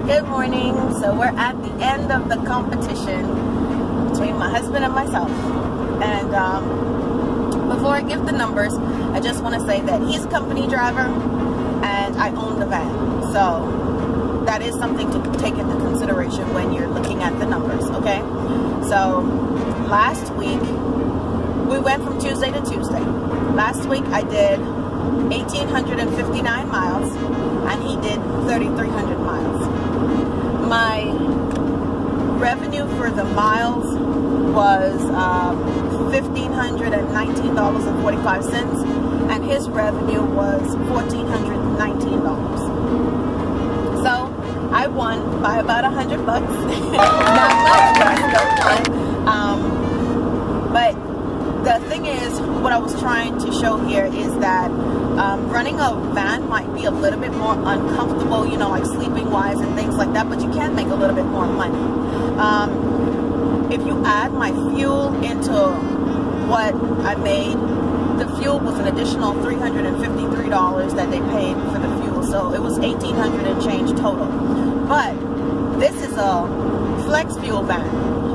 Good morning. So we're at the end of the competition between my husband and myself. And before I give the numbers, I just want to say that he's a company driver and I own the van. So that is something to take into consideration when you're looking at the numbers, okay? So last week, we went from Tuesday to Tuesday. Last week I did 1,859 miles and he did 3,300 miles. My revenue for the miles was $1,519.45 and his revenue was $1,419. So I won by about $100. Not much, but I still won. But the thing is, what I was trying to show here is that running a van might be a little bit more uncomfortable, you know, like sleeping wise and things like that, but you can make a little bit more money. If you add my fuel into what I made, the fuel was an additional $353 that they paid for the fuel, so it was $1,800 and change total. But this is a flex fuel van,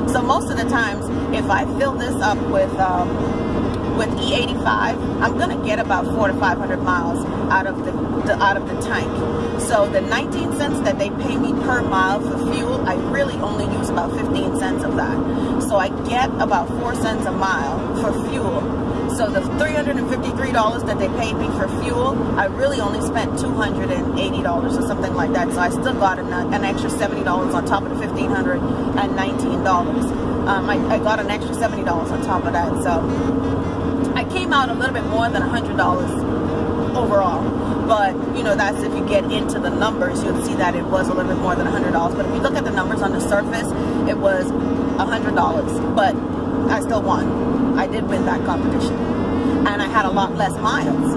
so most of the times if I fill this up with E85, I'm gonna get about 400 to 500 miles out of the tank. So the 19 cents that they pay me per mile for fuel, I really only use about 15 cents of that. So I get about 4 cents a mile for fuel. So the $353 that they paid me for fuel, I really only spent $280 or something like that. So I still got an extra $70 on top of the $1,519. I got an extra $70 on top of that. So I came out a little bit more than $100 overall. But, you know, that's if you get into the numbers, you'll see that it was a little bit more than $100. But if you look at the numbers on the surface, it was $100. But I still won. I did win that competition. And I had a lot less miles.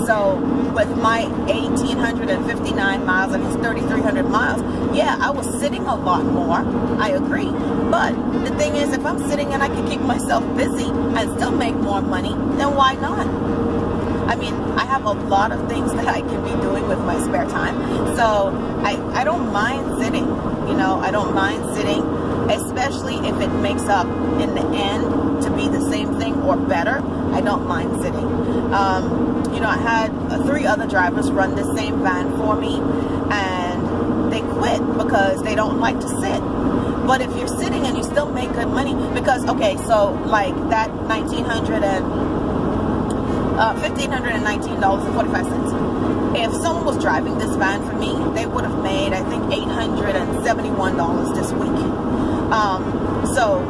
So with my 1,859 miles and his 3,300 miles, yeah, I was sitting a lot more. I agree. But the thing is, if I'm sitting and I can keep myself busy and still make more money, then why not? I mean, I have a lot of things that I can be doing with my spare time. So I don't mind sitting, you know, I don't mind sitting, especially if it makes up in the end to be the same thing or better. I don't mind sitting. You know, I had 3 other drivers run the same van for me and they quit because they don't like to sit. But if you're sitting and you still make good money, because, okay, so like that $1,519.45. If someone was driving this van for me, they would have made, I think, $871 this week. So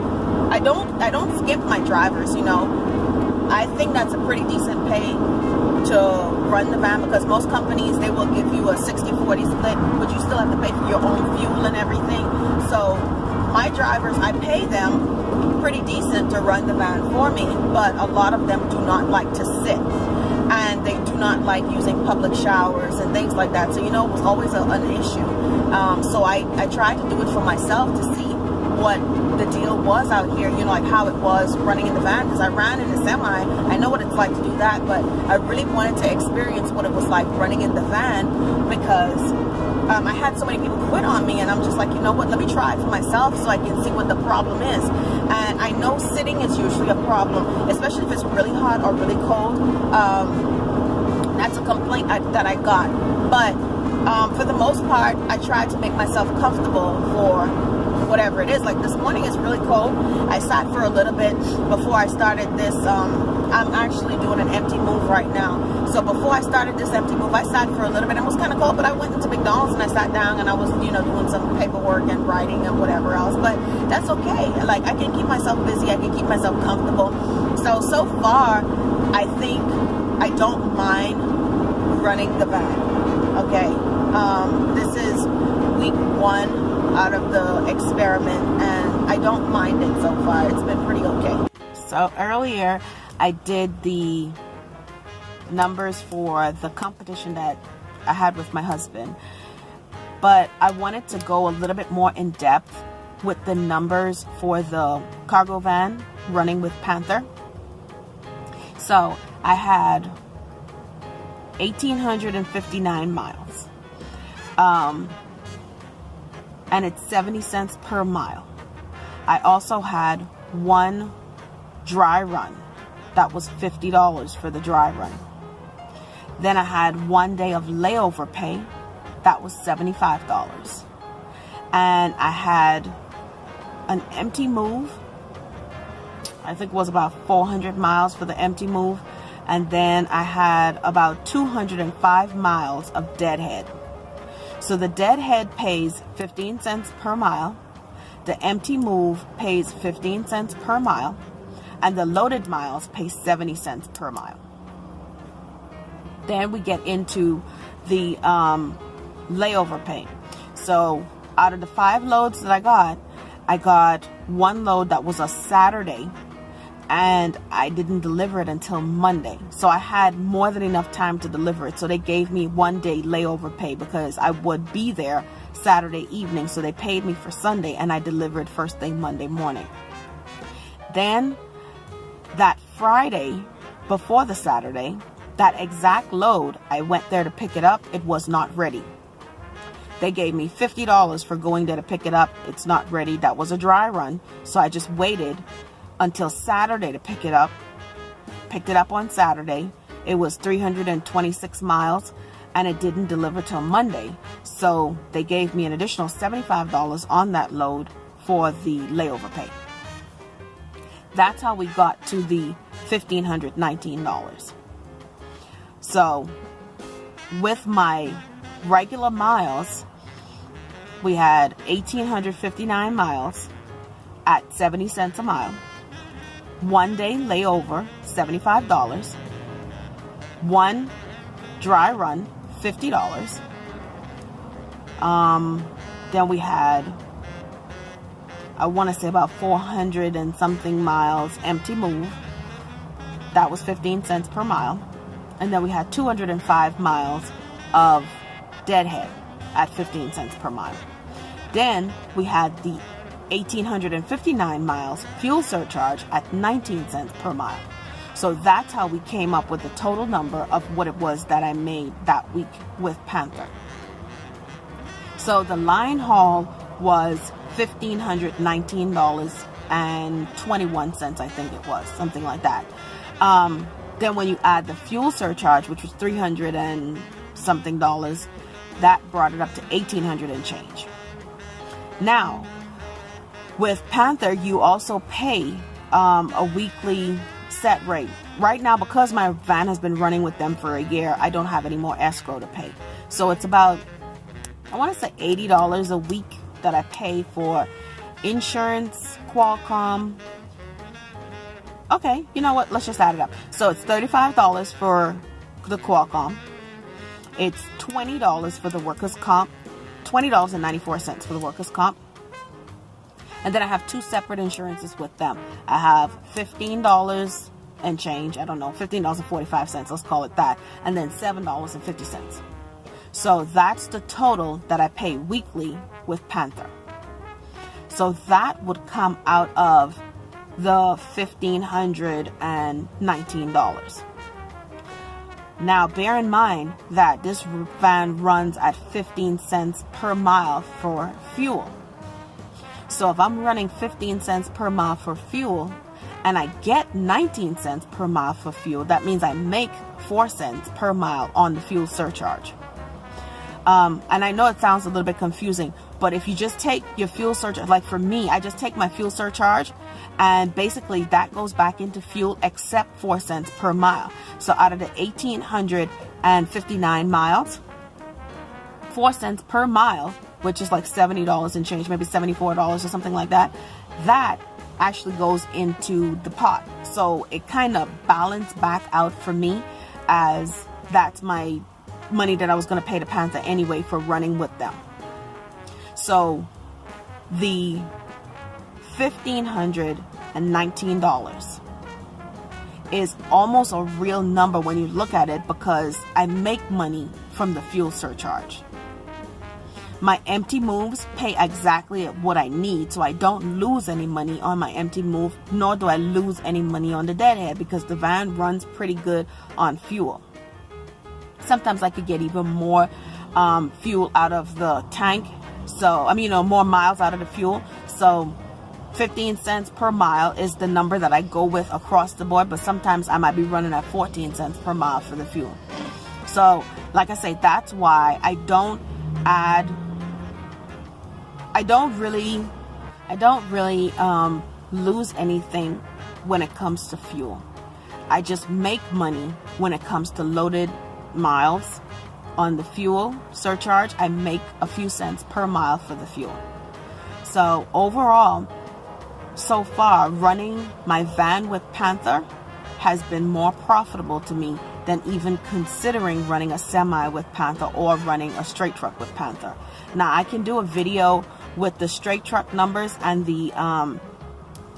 I don't skip my drivers, you know. I think that's a pretty decent pay to run the van, because most companies, they will give you a 60-40 split, but you still have to pay for your own fuel and everything. So my drivers, I pay them pretty decent to run the van for me, but a lot of them do not like to sit and they do not like using public showers and things like that. So, you know, it was always an issue. So I tried to do it for myself to see what the deal was out here, you know, like how it was running in the van, because I ran in the semi. I know what it's like to do that, but I really wanted to experience what it was like running in the van, because I had so many people quit on me, and I'm just like, you know what, let me try it for myself so I can see what the problem is. And I know sitting is usually a problem, especially if it's really hot or really cold. That's a complaint that I got. But for the most part, I tried to make myself comfortable for whatever it is. Like this morning it's really cold. I sat for a little bit before I started this. I'm actually doing an empty move right now. So before I started this empty move, I sat for a little bit. It was kind of cold, but I went into McDonald's and I sat down and I was, you know, doing some paperwork and writing and whatever else. But that's okay. Like, I can keep myself busy. I can keep myself comfortable. So far, I think I don't mind running the van. Okay. This is week 1 out of the experiment, and I don't mind it so far. It's been pretty okay. So earlier I did the numbers for the competition that I had with my husband, but I wanted to go a little bit more in depth with the numbers for the cargo van running with Panther. So I had 1,859 miles. and it's 70 cents per mile. I also had one dry run. That was $50 for the dry run. Then I had 1 day of layover pay. That was $75. And I had an empty move. I think it was about 400 miles for the empty move. And then I had about 205 miles of deadhead. So the deadhead pays 15 cents per mile. The empty move pays 15 cents per mile. And the loaded miles pay 70 cents per mile. Then we get into the layover pay. So out of the 5 loads that I got one load that was a Saturday, and I didn't deliver it until Monday. So I had more than enough time to deliver it. So they gave me 1 day layover pay because I would be there Saturday evening. So they paid me for Sunday, and I delivered first thing Monday morning. Then that Friday before the Saturday, that exact load, I went there to pick it up. It was not ready. They gave me $50 for going there to pick it up. It's not ready. That was a dry run. So I just waited until Saturday to pick it up. Picked it up on Saturday. It was 326 miles, and it didn't deliver till Monday. So they gave me an additional $75 on that load for the layover pay. That's how we got to the $1,519. So with my regular miles, we had 1,859 miles at 70 cents a mile. 1 day layover, $75. 1 dry run, $50. Then we had, I want to say about 400 and something miles empty move. That was 15 cents per mile. And then we had 205 miles of deadhead at 15 cents per mile. Then we had the 1,859 miles fuel surcharge at 19 cents per mile. So that's how we came up with the total number of what it was that I made that week with Panther. So the line haul was $1,519.21, I think it was, something like that. Then when you add the fuel surcharge, which was $300 and something dollars, that brought it up to $1,800 and change. Now, with Panther, you also pay a weekly set rate. Right now, because my van has been running with them for a year, I don't have any more escrow to pay. So it's about, I want to say $80 a week that I pay for insurance, Qualcomm. Okay, you know what? Let's just add it up. So it's $35 for the Qualcomm. It's $20 for the workers' comp. $20.94 for the workers' comp. And then I have 2 separate insurances with them. I have $15 and change. I don't know, $15.45. Let's call it that. And then $7.50. So that's the total that I pay weekly with Panther. So that would come out of the $1,519. Now, bear in mind that this van runs at 15 cents per mile for fuel. So if I'm running 15 cents per mile for fuel and I get 19 cents per mile for fuel, that means I make 4 cents per mile on the fuel surcharge. And I know it sounds a little bit confusing, but if you just take your fuel surcharge, like for me, I just take my fuel surcharge and basically that goes back into fuel except 4 cents per mile. So out of the 1,859 miles, 4 cents per mile, which is like $70 and change, maybe $74 or something like that, that actually goes into the pot. So it kind of balanced back out for me, as that's my money that I was going to pay to Panther anyway for running with them. So the $1,519 is almost a real number when you look at it, because I make money from the fuel surcharge. My empty moves pay exactly what I need, so I don't lose any money on my empty move, nor do I lose any money on the deadhead, because the van runs pretty good on fuel. Sometimes I could get even more fuel out of the tank, So, I mean, you know, more miles out of the fuel. So 15 cents per mile is the number that I go with across the board, but sometimes I might be running at 14 cents per mile for the fuel. So, like I say, that's why I don't really lose anything when it comes to fuel. I just make money when it comes to loaded miles on the fuel surcharge. I make a few cents per mile for the fuel. So overall, so far, running my van with Panther has been more profitable to me than even considering running a semi with Panther or running a straight truck with Panther. Now, I can do a video with the straight truck numbers and the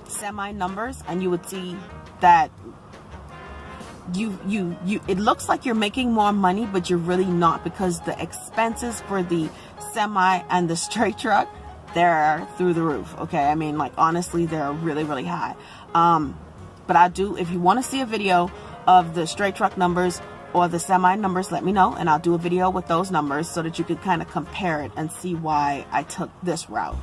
semi numbers, and you would see that it looks like you're making more money, but you're really not, because the expenses for the semi and the straight truck, they're through the roof. Okay, I mean, like, honestly, they're really, really high. But I do, if you want to see a video of the straight truck numbers or the semi numbers, let me know, and I'll do a video with those numbers so that you can kind of compare it and see why I took this route.